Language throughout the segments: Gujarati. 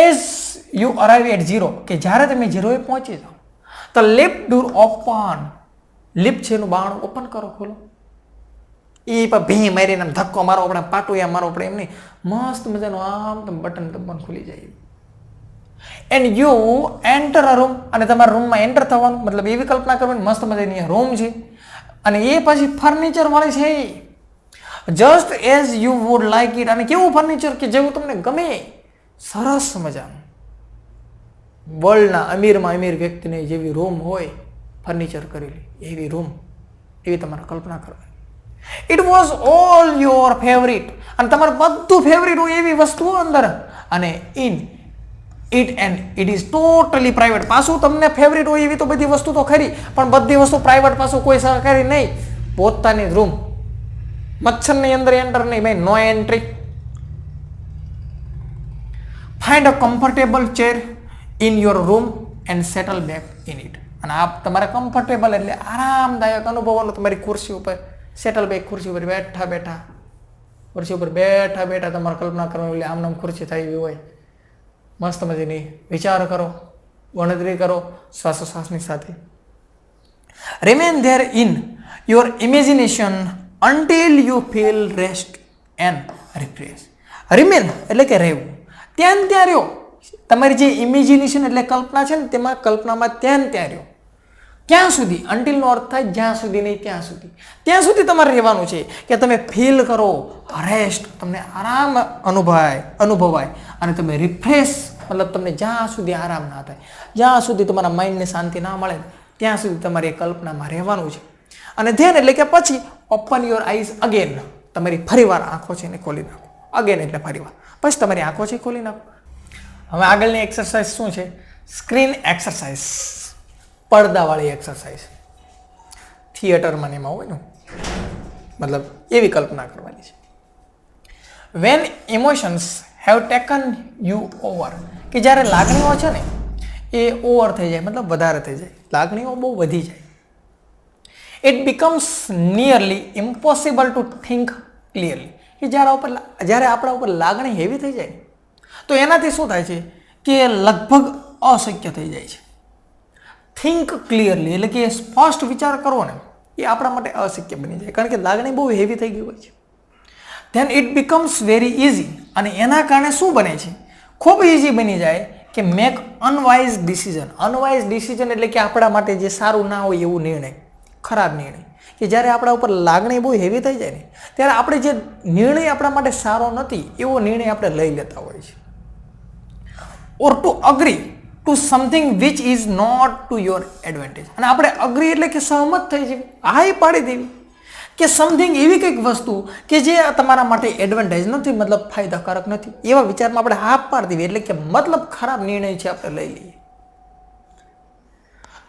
As you arrive at zero, કે જ્યારે તમે ઝીરોએ પહોંચી જાઓ, તો લિફ્ટ ડોર ઓપન, લિફ્ટ છે એનું બારણું ઓપન કરો, ખોલો. એ પણ ભી મારીને આમ ધક્કો મારો આપણે, પાટુયા મારો આપણે, એમ નહીં, મસ્ત મજાનું આમ તમે બટન દબાવવાનું ખુલી જાય. And you enter a room, અને તમારા રૂમમાં એન્ટર થવાનું, મતલબ એવી કલ્પના કરવાની મસ્ત મજાની રૂમ છે અને એ પછી ફર્નિચર મળે છે just as you would like it. અને કેવું ફર્નિચર કે જેવું તમને ગમે, સરસ મજાનું, વર્લ્ડના અમીરમાં અમીર વ્યક્તિને જેવી રૂમ હોય ફર્નિચર કરેલી, એવી રૂમ, એવી તમારે કલ્પના કરવાની. It was all your favourite, અને તમારું બધું ફેવરિટ હોય એવી વસ્તુઓ અંદર, અને in it and it is totally private. પાછું તમને ફેવરિટ હોય એવી તો બધી વસ્તુ તો ખરી, પણ બધી વસ્તુ પ્રાઇવેટ, પાછું કોઈ સહકારી નહીં, પોતાની રૂમ, મચ્છરની અંદર એન્ટર નહીં ભાઈ, no entry. Find a comfortable chair in your room and settle back in it. અને આપ તમારે કમ્ફર્ટેબલ એટલે આરામદાયક અનુભવ તમારી ખુરશી ઉપર સેટલ બેક, ખુરશી ઉપર બેઠા બેઠા, ખુરશી ઉપર બેઠા બેઠા તમારે કલ્પના કરવાની, એટલે આમ ખુરશી થઈ એવી હોય, મસ્ત મજાની વિચાર કરો, ગણતરી કરો શ્વાસોશ્વાસની સાથે. Remain there in your imagination until you feel rest and refresh. Remain એટલે કે રહેવું, ત્યાં ત્યાં રહ્યો. તમારી જે ઇમેજિનેશન એટલે કલ્પના છે ને, તેમાં કલ્પનામાં ત્યાં ત્યાં રહ્યો. ક્યાં સુધી? અન્ટિલનો અર્થ થાય જ્યાં સુધી નહીં ત્યાં સુધી. ત્યાં સુધી તમારે રહેવાનું છે કે તમે ફીલ કરો રેસ્ટ, તમને આરામ અનુભવાય, અને તમે રિફ્રેશ, મતલબ તમને જ્યાં સુધી આરામ ના થાય, જ્યાં સુધી તમારા માઇન્ડને શાંતિ ના મળે, ત્યાં સુધી તમારે એ કલ્પનામાં રહેવાનું છે. અને ધ્યાન એટલે કે પછી ઓપન યોર આઈઝ અગેન, તમારી ફરીવાર આંખો છે એને ખોલી નાખો. અગેન એટલે ફરીવાર, પછી તમારી આંખો છે ખોલી નાખો. હવે આગળની એક્સરસાઇઝ શું છે? સ્ક્રીન એક્સરસાઇઝ, પડદાવાળી એક્સરસાઇઝ. થિયેટરમાં ને એમાં હોય ને, મતલબ એવી કલ્પના કરવાની છે. When emotions have taken you over, કે જ્યારે લાગણીઓ છે ને એ ઓવર થઈ જાય, મતલબ વધારે થઈ જાય, લાગણીઓ બહુ વધી જાય. It becomes nearly impossible two think clearly, કે જ્યારે આપણા ઉપર લાગણી હેવી થઈ જાય તો એનાથી શું થાય છે કે લગભગ અશક્ય થઈ જાય છે. થિંક ક્લિયરલી એટલે કે સ્પષ્ટ વિચાર કરવો ને, એ આપણા માટે અશક્ય બની જાય, કારણ કે લાગણી બહુ હેવી થઈ ગઈ હોય છે. Then it becomes very easy, અને એના કારણે શું બને છે, ખૂબ ઇઝી બની જાય કે make unwise decision. Unwise decision એટલે કે આપણા માટે જે સારું ના હોય એવું નિર્ણય, ખરાબ નિર્ણય. કે જ્યારે આપણા ઉપર લાગણી બહુ હેવી થઈ જાય ને, ત્યારે આપણે જે નિર્ણય આપણા માટે સારો નથી એવો નિર્ણય આપણે લઈ લેતા હોય છે. Or to agree to something which is not to your advantage. અને આપણે અગ્રી એટલે કે સહમત થઈ જવી, હાઈ પાડી દેવી કે સમથિંગ એવી કંઈક વસ્તુ કે જે તમારા માટે એડવાન્ટેજ નથી, મતલબ ફાયદાકારક નથી, એવા વિચારમાં આપણે હા પાડી દેવી, એટલે કે મતલબ ખરાબ નિર્ણય છે આપણે લઈ લઈએ.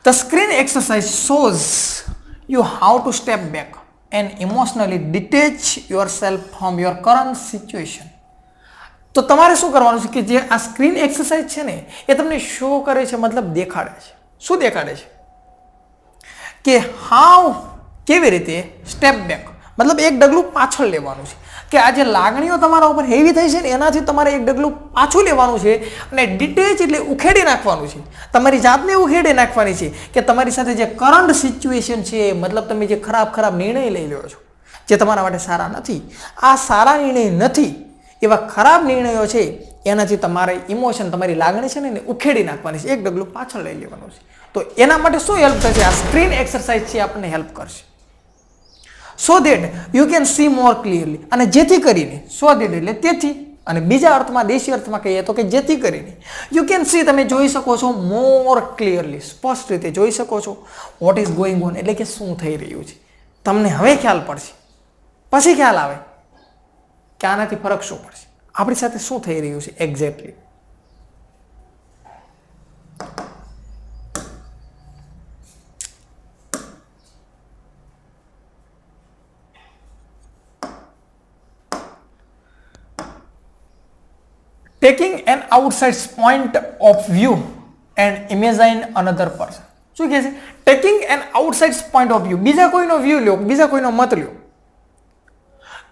The screen exercise shows you how to step back and emotionally detach yourself from your current situation. તો તમારે શું કરવાનું છે કે જે આ સ્ક્રીન એક્સરસાઇઝ છે ને એ તમને શો કરે છે, મતલબ દેખાડે છે. શું દેખાડે છે કે કેવી રીતે સ્ટેપ બેક, મતલબ એક ડગલું પાછળ લેવાનું છે. કે આ જે લાગણીઓ તમારા ઉપર હેવી થઈ છે ને એનાથી તમારે એક ડગલું પાછું લેવાનું છે, અને ડિટેચ એટલે ઉખેડી નાખવાનું છે, તમારી જાતને ઉખેડી નાખવાની છે કે તમારી સાથે જે કરંટ સિચ્યુએશન છે, મતલબ તમે જે ખરાબ નિર્ણય લઈ લ્યો છો જે તમારા માટે સારા નથી, આ સારા નિર્ણય નથી, એવા ખરાબ નિર્ણયો છે, એનાથી તમારે ઇમોશન, તમારી લાગણી છે ને એને ઉખેડી નાખવાની છે, એક ડગલું પાછળ લઈ લેવાનું છે. તો એના માટે શું હેલ્પ થશે? આ સ્ક્રીન એક્સરસાઇઝ છે આપણને હેલ્પ કરશે. So that you can see more clearly, અને જેથી કરીને, સો દેટ એટલે તેથી, અને બીજા અર્થમાં, દેશી અર્થમાં કહીએ તો કે જેથી કરીને, યુ કેન સી તમે જોઈ શકો છો, મોર ક્લિયરલી સ્પષ્ટ રીતે જોઈ શકો છો, વોટ ઇઝ ગોઈંગ ઓન એટલે કે શું થઈ રહ્યું છે. તમને હવે ખ્યાલ પડશે, પછી ખ્યાલ આવે કે આનાથી ફરક શું પડશે, આપણી સાથે શું થઈ રહ્યું છે exactly. Taking an outside point of view and imagine another person. શું કહે છે? Taking an outside point of view, બીજા કોઈનો વ્યૂ લો, બીજા કોઈનો મત લો,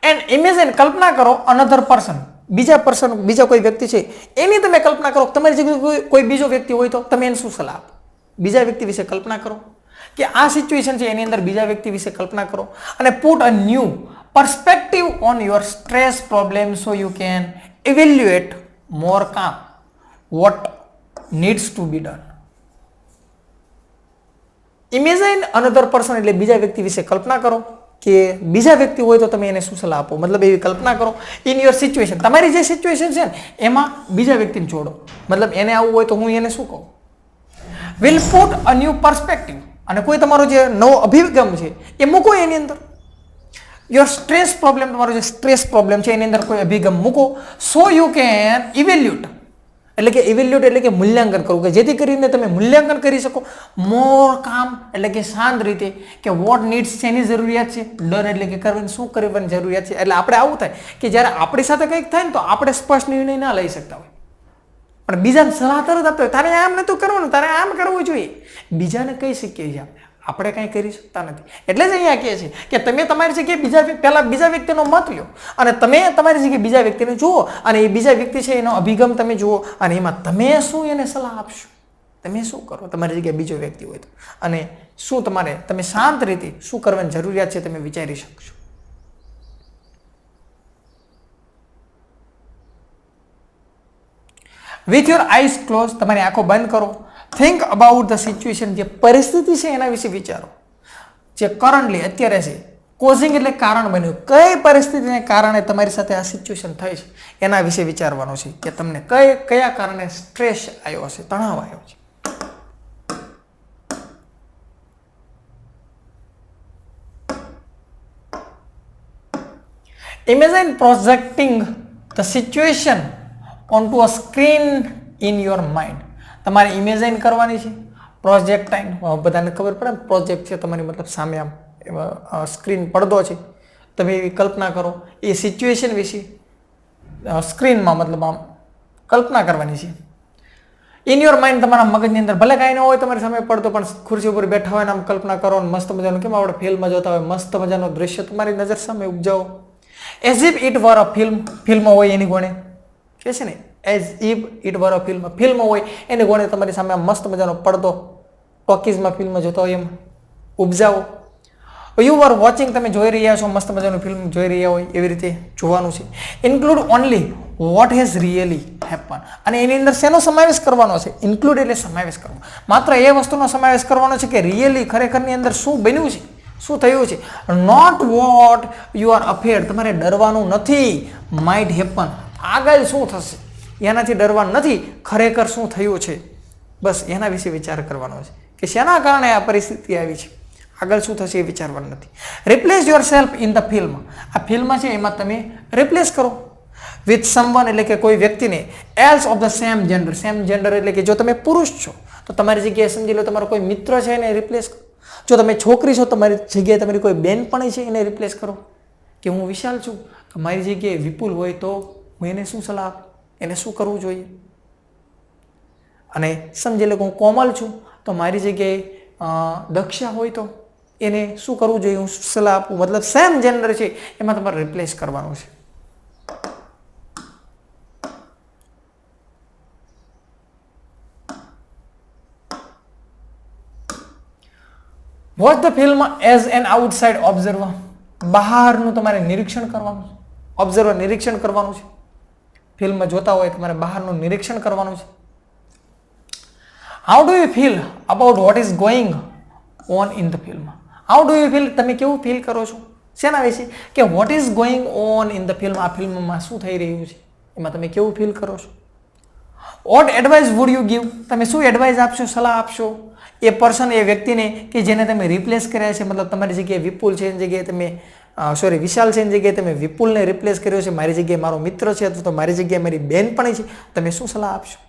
એન્ડ ઇમેજિન કલ્પના કરો અનધર પર્સન બીજા કોઈ વ્યક્તિ છે એની તમે કલ્પના કરો. તમારી જગ્યાએ કોઈ બીજો વ્યક્તિ હોય તો તમે એને શું સલાહ આપો? બીજા વ્યક્તિ વિશે કલ્પના કરો કે આ સિચ્યુએશન છે એની અંદર બીજા વ્યક્તિ વિશે કલ્પના કરો અને put a new perspective on your stress problem so you can evaluate more calm what needs to be done. Imagine another person એટલે બીજા વ્યક્તિ વિશે કલ્પના કરો કે બીજા વ્યક્તિ હોય તો તમે એને શું સલાહ આપો. મતલબ એવી કલ્પના કરો ઇન યોર સિચ્યુએશન, તમારી જે સિચ્યુએશન છે ને એમાં બીજા વ્યક્તિને જોડો. મતલબ એને આવું હોય તો હું એને શું કહું? Will put a new perspective, અને કોઈ તમારો જે નવો અભિગમ છે એ મૂકો એની અંદર. યોર સ્ટ્રેસ પ્રોબ્લેમ, તમારો જે સ્ટ્રેસ પ્રોબ્લેમ છે એની અંદર કોઈ અભિગમ મૂકો. સો યુ કેન ઇવેલ્યુએટ, એટલે કે ઇવેલ્યુએટ એટલે કે મૂલ્યાંકન કરવું, કે જેથી કરીને તમે મૂલ્યાંકન કરી શકો મોર કામ એટલે કે શાંત રીતે કે વોટ નીડ્સ છે એની જરૂરિયાત છે, ડર એટલે કે કરવાની શું કરવાની જરૂરિયાત છે. એટલે આપણે આવું થાય કે જ્યારે આપણી સાથે કંઈક થાય ને તો આપણે સ્પષ્ટ નિર્ણય ના લઈ શકતા હોય, પણ બીજાને સલાહ તરત આપતા હોય તારે આમ નતું કરવાનું, તારે આમ કરવું જોઈએ, બીજાને કહી શકીએ છીએ આપણે કંઈ કરી શકતા નથી. એટલે જ અહીંયા કહે છે કે તમે તમારી જગ્યાએ પહેલા બીજા વ્યક્તિનો મત લો અને તમે તમારી જગ્યાએ બીજા વ્યક્તિને જુઓ અને એ બીજા વ્યક્તિ છે એનો અભિગમ તમે જુઓ અને એમાં તમે શું એને સલાહ આપશો, તમે શું કરો તમારી જગ્યાએ બીજો વ્યક્તિ હોય તો, અને શું તમે શાંત રીતે શું કરવાની જરૂરિયાત છે તમે વિચારી શકશો. વિથ યોર આઈઝ ક્લોઝ, તમારી આંખો બંધ કરો. થિંક અબાઉટ ધ સિચ્યુએશન, જે પરિસ્થિતિ છે એના વિશે વિચારો જે કરન્ટલી અત્યારે છે. કોઝિંગ એટલે કારણ બન્યું, કઈ પરિસ્થિતિને કારણે તમારી સાથે આ સિચ્યુએશન થઈ છે એના વિશે વિચારવાનું છે કે તમને કયા કારણે સ્ટ્રેસ આવ્યો છે, તણાવ આવ્યો છે. Imagine projecting the situation onto a screen in your mind. તમારે ઇમેજિન કરવાની છે પ્રોજેક્ટાઇન, બધાને ખબર પડે પ્રોજેક્ટ છે તમારી મતલબ સામે આમ સ્ક્રીન પડદો છે, તમે એવી કલ્પના કરો એ સિચ્યુએશન વિશે સ્ક્રીનમાં મતલબ આમ કલ્પના કરવાની છે ઇન યોર માઇન્ડ. તમારા મગજની અંદર ભલે કાંઈ ન હોય તમારી સામે પડતો, પણ ખુરશી ઉપર બેઠા હોય ને આમ કલ્પના કરો ને મસ્ત મજાનું, કેમ આપણે ફિલ્મમાં જોતા હોય મસ્ત મજાનું દ્રશ્ય તમારી નજર સામે ઉપજાવો. As if it were a film હોય એની ગોણે કે છે ને, as if it were a film હોય એની ગોણે તમારી સામે મસ્ત મજાનો પડદો ટોકીઝમાં ફિલ્મ જોતા હોય એમ ઉપજાવો. યુ આર વોચિંગ, તમે જોઈ રહ્યા છો મસ્ત મજાનું ફિલ્મ જોઈ રહ્યા હોય એવી રીતે જોવાનું છે. Include only what has really happen, અને એની અંદર શેનો સમાવેશ કરવાનો છે? ઇન્ક્લુડ એટલે સમાવેશ કરવો, માત્ર એ વસ્તુનો સમાવેશ કરવાનો છે કે રિયલી ખરેખરની અંદર શું બન્યું છે, શું થયું છે. નોટ વોટ યુ આર અફેર્ડ, તમારે ડરવાનું નથી. માઇટ હેપન, આગળ શું થશે એનાથી ડરવાનું નથી, ખરેખર શું થયું છે બસ એના વિશે વિચાર કરવાનો છે કે શેના કારણે આ પરિસ્થિતિ આવી છે, આગળ શું થશે એ વિચારવાનું નથી. Replace your self in the film, આ ફિલ્મ છે એમાં તમે રિપ્લેસ કરો વિથ સમવન એટલે કે કોઈ વ્યક્તિને else of the same gender એટલે કે જો તમે પુરુષ છો તો તમારી જગ્યાએ સમજી લો તમારો કોઈ મિત્ર છે એને રિપ્લેસ કરો. જો તમે છોકરી છો તમારી જગ્યાએ તમારી કોઈ બેનપણી છે એને રિપ્લેસ કરો. કે હું વિશાલ છું તો મારી જગ્યાએ વિપુલ હોય તો હું એને શું સલાહ આપું, એને શું કરવું જોઈએ. અને સમજી લો કે હું કોમલ છું તો મારી જગ્યાએ દક્ષા હોય તો એને શું કરવું જોઈએ, હું સલાહ આપું. મતલબ સેમ જેન્ડર છે એમાં તમારે રિપ્લેસ કરવાનું છે. Watch the film as an outside observer, બહારનું તમારે નિરીક્ષણ કરવાનું છે. ઓબ્ઝર્વર નિરીક્ષણ કરવાનું છે. ફિલ્મ જોતા હોય તમારે બહારનું નિરીક્ષણ કરવાનું છે. How do you feel about what is going on in the film. How do you feel, તમે કેવું ફીલ કરો છો શેના વિશે, કે what is going on in the film, આ ફિલ્મમાં શું થઈ રહ્યું છે એમાં તમે કેવું ફીલ કરો છો. What advice would you give, તમે શું એડવાઇસ આપશો, સલાહ આપશો એ પર્સન, એ વ્યક્તિને કે જેને તમે રિપ્લેસ કર્યા છે. મતલબ તમારી જગ્યાએ વિપુલ છે એની જગ્યાએ તમે વિશાલ છે એની જગ્યાએ તમે વિપુલને રિપ્લેસ કર્યો છે, મારી જગ્યાએ મારો મિત્ર છે અથવા તો મારી જગ્યાએ મારી બેનપણી છે, તમે શું સલાહ આપશો.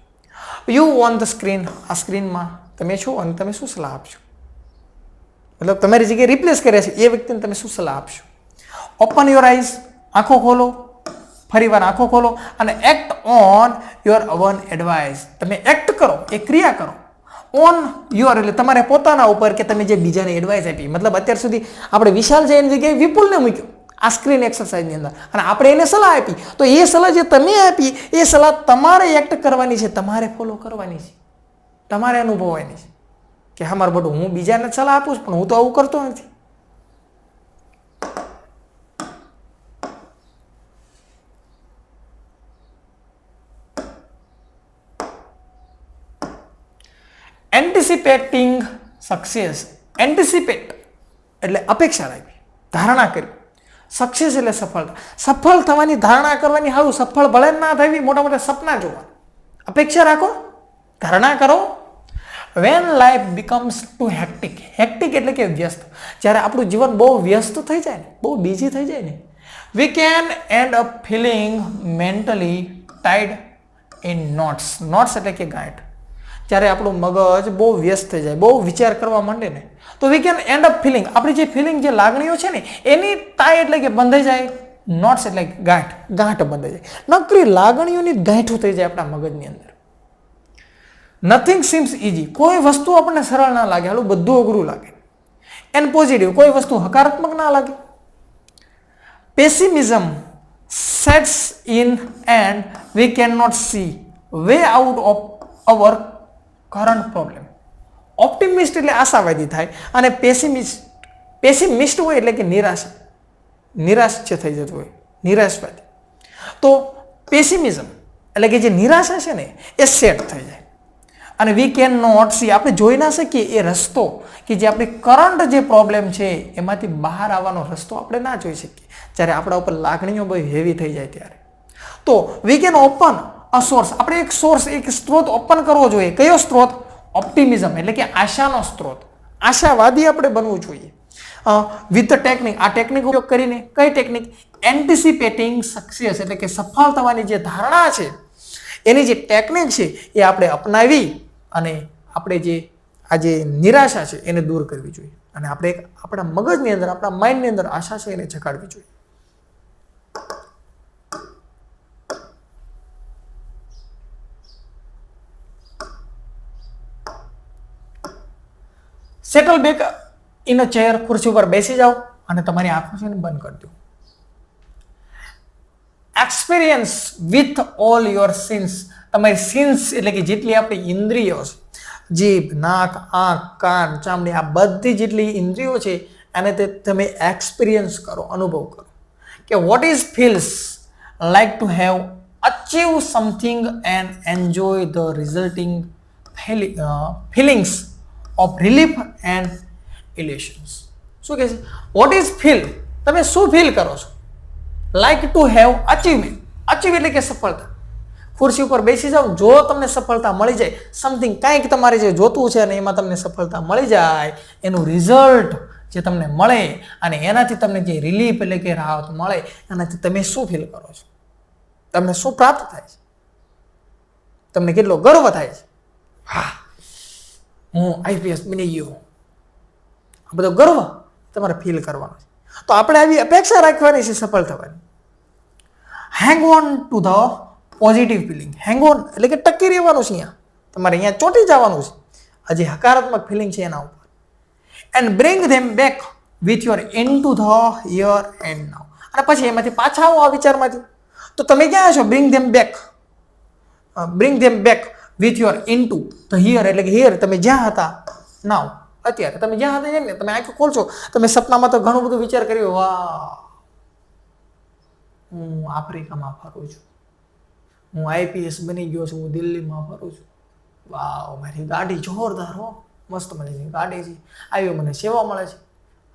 યુ ઓન ધ સ્ક્રીન, આ સ્ક્રીનમાં તમે છો અને તમે શું સલાહ આપશો. મતલબ તમારી જગ્યાએ રિપ્લેસ કર્યા છે એ વ્યક્તિને તમે શું સલાહ આપશો. ઓપન યોર આઈઝ, આંખો ખોલો, ફરીવાર આંખો ખોલો અને act on your own advice, તમે એક્ટ કરો, એ ક્રિયા કરો ઓન યોર એટલે તમારે પોતાના ઉપર કે તમે જે બીજાને એડવાઇસ આપી. મતલબ અત્યાર સુધી આપણે વિશાલ છે એની જગ્યાએ વિપુલને મૂક્યો આ સ્ક્રીન એક્સરસાઇઝની અંદર, અને આપણે એને સલાહ આપી, તો એ સલાહ જે તમે આપી એ સલાહ તમારે એક્ટ કરવાની છે, તમારે ફોલો કરવાની છે, તમારે અનુભવવાની છે કે હા મારું બધું, હું બીજાને સલાહ આપું છું પણ હું તો આવું કરતો નથી. Anticipating success. એન્ટિસિપેટ એટલે અપેક્ષા રાખવી, ધારણા કરવી. સક્સેસ એટલે સફળતા. સફળ થવાની ધારણા કરવાની, સારું સફળ ભલે ના થવી, મોટા મોટા સપના જોવા, અપેક્ષા રાખો, ધારણા કરો. When life becomes too hectic. Hectic એટલે કે વ્યસ્ત. જ્યારે આપણું જીવન બહુ વ્યસ્ત થઈ જાય ને, બહુ બિઝી થઈ જાય ને, we can end up feeling mentally ટાઈડ ઇન નોટ્સ. નોટ્સ એટલે કે ગાંઠ. જ્યારે આપણું મગજ બહુ વ્યસ્ત થઈ જાય, બહુ વિચાર કરવા માંડે ને, તો we can end up feeling, આપણી જે ફિલિંગ, જે લાગણીઓ છે ને, એની ટાઈ એટલે કે બંધાઈ જાય. નોટ્સ એટલે ગાંઠ, ગાંઠ બંધાઈ જાય. નકરી લાગણીઓની ગાંઠો થઈ જાય આપણા મગજની અંદર. Nothing seems easy. કોઈ વસ્તુ આપણને સરળ ના લાગે, હાલું બધું અઘરું લાગે. એન્ડ પોઝિટિવ, કોઈ વસ્તુ હકારાત્મક ના લાગે. Pessimism sets in and we can not see way out of our current problem. Optimist એટલે આશાવાદી થાય, અને પેસિમિસ્ટ હોય એટલે કે નિરાશ જે થઈ જતું હોય, નિરાશવાદી. તો પેસિમિઝમ એટલે કે જે નિરાશા છે ને એ સેટ થઈ જાય, અને વી કેન નોટ સી, આપણે જોઈ ના શકીએ એ રસ્તો કે જે આપણી કરંટ જે પ્રોબ્લેમ છે એમાંથી બહાર આવવાનો રસ્તો આપણે ના જોઈ શકીએ જ્યારે આપણા ઉપર લાગણીઓ બહુ હેવી થઈ જાય ત્યારે. તો we can open a source, આપણે એક સોર્સ, એક સ્ત્રોત ઓપન કરવો જોઈએ. કયો સ્ત્રોત? ઓપ્ટિમિઝમ એટલે કે આશાનો સ્ત્રોત. આશાવાદી આપણે બનવું જોઈએ. વિથ ધ ટેકનિક, આ ટેકનિક ઉપયોગ કરીને, કઈ ટેકનિક? એન્ટિસિપેટિંગ સક્સેસ એટલે કે સફળ થવાની જે ધારણા છે એની જે ટેકનિક છે એ આપણે અપનાવી અને આપણે જે આ જે નિરાશા છે એને દૂર કરવી જોઈએ, અને આપણે આપણા મગજની અંદર, આપણા માઇન્ડની અંદર આશા છે એને જગાડવી જોઈએ. Settle back in a chair, ખુરશી ઉપર બેસી જાઓ અને તમારી આંખો છે ને બંધ કરી દો. Experience with all your since. તમારી સિન્સ એટલે કે જેટલી આપણી ઇન્દ્રિયો છે, જીભ, નાક, આંખ, કાન, ચામડી, આ બધી જેટલી ઇન્દ્રિયો છે એને તમે એક્સપિરિયન્સ કરો, અનુભવ કરો કે what is feels like to have achieve something and enjoy the resulting feelings of relief and elations. શું કહે છે? વોટ ઇઝ ફીલ, તમે શું ફીલ કરો છો? Like to have achievement, achieve એટલે કે સફળતા. ખુરશી ઉપર બેસી જાઓ, જો તમને સફળતા મળી જાય, સમથિંગ કાંઈક તમારે જે જોતું છે અને એમાં તમને સફળતા મળી જાય, એનું રિઝલ્ટ જે તમને મળે અને એનાથી તમને જે રિલીફ એટલે કે રાહત મળે, એનાથી તમે શું ફીલ કરો છો? તમને શું પ્રાપ્ત થાય છે? તમને કેટલો ગર્વ થાય છે? હા, હું આઈપીએસ બની ગયો. આ બધો ગર્વ તમારે ફીલ કરવાનો છે. તો આપણે આવી અપેક્ષા રાખવાની છે સફળ થવાની. Hang on to the positive feeling. Hang on એટલે કે ટકી રહેવાનું છે. અહીંયા તમારે અહીંયા ચોંટી જવાનું છે આ જે હકારાત્મક ફિલિંગ છે એના ઉપર. And bring them back with your in to the here and નાઉ. અને પછી એમાંથી પાછા આવો આ વિચારમાંથી. તો તમે ક્યાં છો? Bring them back, bring them back with your in to the here એટલે કે હિયર, તમે જ્યાં હતા, નાઉ અત્યારે તમે જ્યાં હતા ને, તમે આંખો ખોલશો, તમે સપનામાં તો ઘણું બધું વિચાર કર્યો, વાહ હું આફ્રિકામાં ફરું છું, હું આઈપીએસ બની ગયો છું, હું દિલ્હીમાં ફરું છું, વાહ મારી ગાડી જોરદાર હો, મસ્ત મજાની ગાડી છે, આવી મને સેવા મળે છે.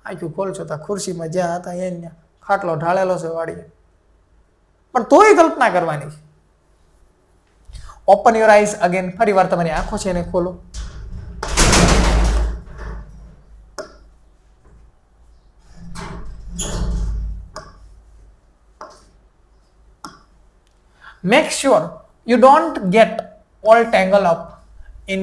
આંખું ખોલશો તો ખુરશીમાં જ્યાં હતા અહીંયા ખાટલો ઢાળેલો છે વાડીએ, પણ તોય કલ્પના કરવાની છે. ઓપન યોર આઈઝ અગેન, ફરી વાર તમારી આંખો છે એને ખોલો. Make sure you don't get all tangled up in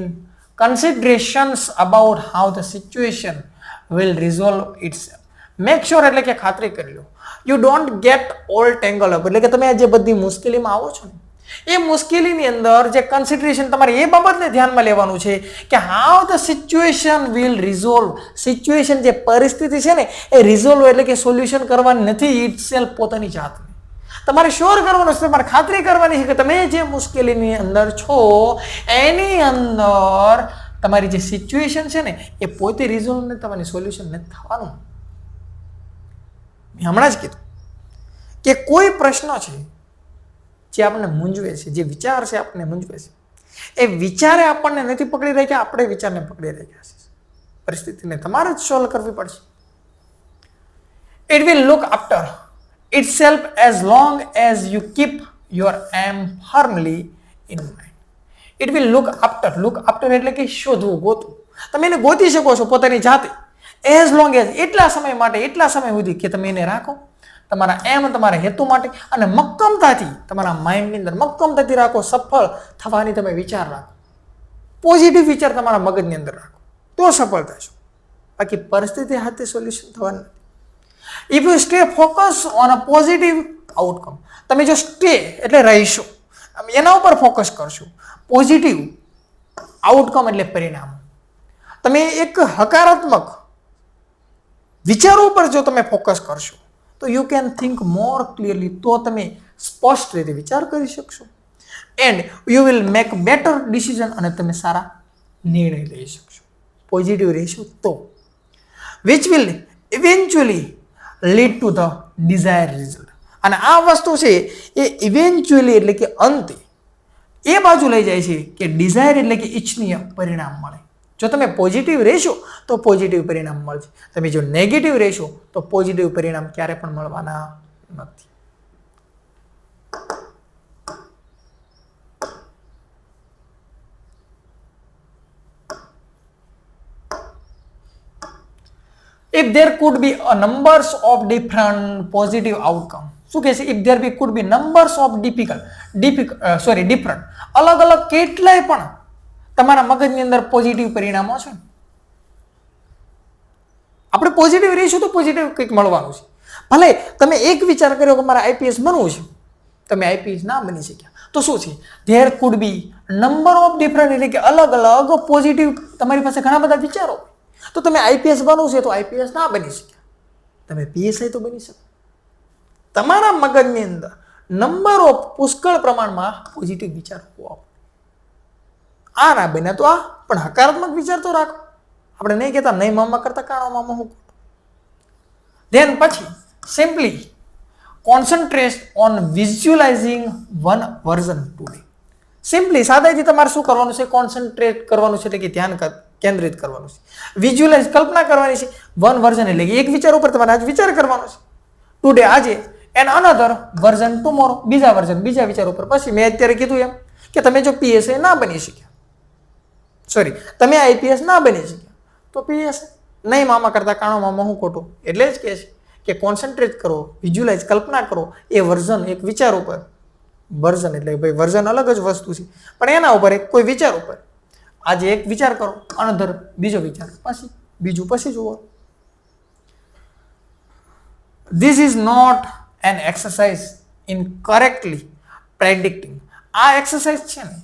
considerations about how the situation will resolve itself. Make sure એટલે કે ખાતરી કરી લો. You don't get all tangled up એટલે કે તમે આ જે બધી મુશ્કેલીમાં આવો છો ને એ મુશ્કેલીની અંદર જે કન્સિડરેશન તમારે એ બાબતને ધ્યાનમાં લેવાનું છે કે how the situation will resolve. Situation જે પરિસ્થિતિ છે ને એ રિઝોલ્વ એટલે કે સોલ્યુશન કરવાની નથી ઇટ સેલ્ફ પોતાની જાતને. તમારે શ્યોર કરવાનું છે, તમારે ખાતરી કરવાની છે કે તમે જે મુશ્કેલીની અંદર છો એની અંદર તમારી જે સિચ્યુએશન છે ને એ પોતે રિઝોલ્વ નથી થવાની, સોલ્યુશન નથી થવાનું. મેં હમણાં જ કીધું કે કોઈ પ્રશ્ન છે જે આપણને મૂંઝવે છે, જે વિચાર છે આપણને મૂંઝવે છે, એ વિચારે આપણને નથી પકડી રહ્યા, આપણે વિચારને પકડી રહ્યા છે. પરિસ્થિતિને તમારે જ સોલ્વ કરવી પડશે. It will look after itself as long as you keep your aim firmly in mind. It will look after એટલે કે શોધવું, ગોતવું. તમે એને ગોતી શકો છો પોતાની જાતે. as long as એટલા સમય માટે, એટલા સમય સુધી કે તમે એને રાખો તમારા એમ, તમારા હેતુ માટે, અને મક્કમતાથી તમારા માઇન્ડની અંદર મક્કમતાથી રાખો. સફળ થવાની તમે વિચાર રાખો, પોઝિટિવ વિચાર તમારા મગજની અંદર રાખો, તો સફળ થશો. બાકી પરિસ્થિતિ હાથે સોલ્યુશન થવાનું નથી. If you stay focused on a positive outcome, તમે જો સ્ટે એટલે રહીશો, એના ઉપર ફોકસ કરશો, પોઝિટિવ આઉટકમ એટલે પરિણામ, તમે એક હકારાત્મક વિચારો ઉપર જો તમે ફોકસ કરશો તો you can think more clearly, તો તમે સ્પષ્ટ રીતે વિચાર કરી શકશો. And you will make better decision, અને તમે સારા નિર્ણય લઈ શકશો. પોઝિટિવ રહેશો તો, which will eventually lead to the desire result. અને આ વસ્તુ છે એ ઇવેન્ચ્યુઅલી એટલે કે અંતે એ બાજુ લઈ જાય છે કે ડિઝાયર એટલે કે ઈચ્છનીય પરિણામ મળે. જો તમે પોઝિટિવ રહેશો તો પોઝિટિવ પરિણામ મળશે. તમે જો નેગેટિવ રહેશો તો પોઝિટિવ પરિણામ ક્યારે પણ મળવાના નથી. If there could be a numbers of different positive outcome, શું કહે છે? If there could be numbers of different અલગ અલગ કેટલાય પણ તમારા મગજની અંદર પોઝિટિવ પરિણામો છે. આપણે પોઝિટિવ રહીશું તો પોઝિટિવ કંઈક મળવાનું છે. ભલે તમે એક વિચાર કર્યો કે મારે આઈપીએસ બનવું છે, તમે આઈપીએસ ના બની શક્યા, તો શું છે? There food B number of different એટલે કે અલગ અલગ પોઝિટિવ, તમારી પાસે ઘણા બધા વિચારો, તો તમે આઈપીએસ બનવું છે તો આઈપીએસ ના બની શક્યા, તમે પીએસઆઈ તો બની શકો. તમારા મગજની અંદર નંબર ઓફ પુષ્કળ પ્રમાણમાં પોઝિટિવ વિચાર હોવા. આ ના બને તો આ, પણ હકારાત્મક વિચાર તો રાખો. આપણે નહીં કહેતા નહીં મામા કરતા કાણો મામા હું. ધેન પછી simply concentrate on visualising one version today. Simply સાદાઈથી તમારે શું કરવાનું છે? કોન્સન્ટ્રેટ કરવાનું છે, એટલે કે ધ્યાન કેન્દ્રિત કરવાનું છે. વિઝ્યુલાઇઝ કલ્પના કરવાની છે. વન વર્ઝન એટલે કે એક વિચાર ઉપર તમારે આજ વિચાર કરવાનો છે. ટુડે આજે, એન્ડ અનધર વર્ઝન ટુમોરો, બીજા વર્ઝન બીજા વિચાર ઉપર. પછી મેં અત્યારે કીધું એમ કે તમે જો પીએસઆઈ ના બની શક્યા, સોરી તમે આઈપીએસ ના બની શક્યા, તો પીએસ નહીં મામા કરતા કાણો મામા હું ખોટું. એટલે જ કહે છે કે કોન્સન્ટ્રેટ કરો, વિઝ્યુલાઇઝ કલ્પના કરો એ વર્ઝન, એક વિચાર ઉપર. વર્ઝન એટલે ભાઈ વર્ઝન અલગ જ વસ્તુ છે, પણ એના ઉપર એક કોઈ વિચાર ઉપર આજે એક વિચાર કરો, અનધર બીજો વિચાર, પછી બીજું, પછી જુઓ. This is not an exercise in correctly predicting. આ એક્સરસાઇઝ છે ને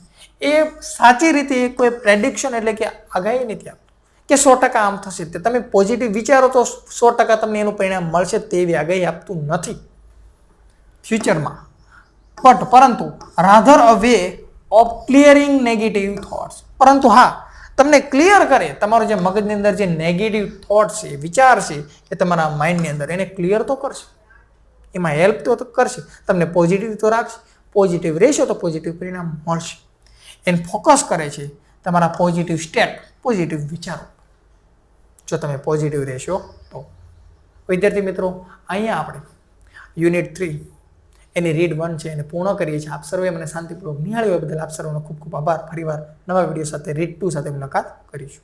એ સાચી રીતે કોઈ પ્રેડિક્શન એટલે કે આગાહી નથી આપતી કે 100% આમ થશે. તે તમે પોઝિટિવ વિચારો તો 100% તમને એનું પરિણામ મળશે તેવી આગાહી આપતું નથી ફ્યુચરમાં. પરંતુ rather a way of clearing negative thoughts. પરંતુ હા, તમને ક્લિયર કરે, તમારો જે મગજની અંદર જે નેગેટિવ થોટ છે, વિચાર છે, એ તમારા માઇન્ડની અંદર એને ક્લિયર તો કરશે, એમાં હેલ્પ તો કરશે, તમને પોઝિટિવ તો રાખશે. પોઝિટિવ રહેશો તો પોઝિટિવ પરિણામ મળશે. એને ફોકસ કરે છે તમારા પોઝિટિવ સ્ટેટ, પોઝિટિવ વિચારો. જો તમે પોઝિટિવ રહેશો તો. વિદ્યાર્થી મિત્રો, અહીંયા આપણે યુનિટ 3 એની રીડ 1 છે એને પૂર્ણ કરીએ છીએ. આપ સર્વે મને શાંતિપૂર્વક નિહાળ્યો બદલ આપ સર્વનો ખૂબ ખૂબ આભાર. ફરીવાર નવા વિડીયો સાથે રીડ 2 સાથે મુલાકાત કરીશું.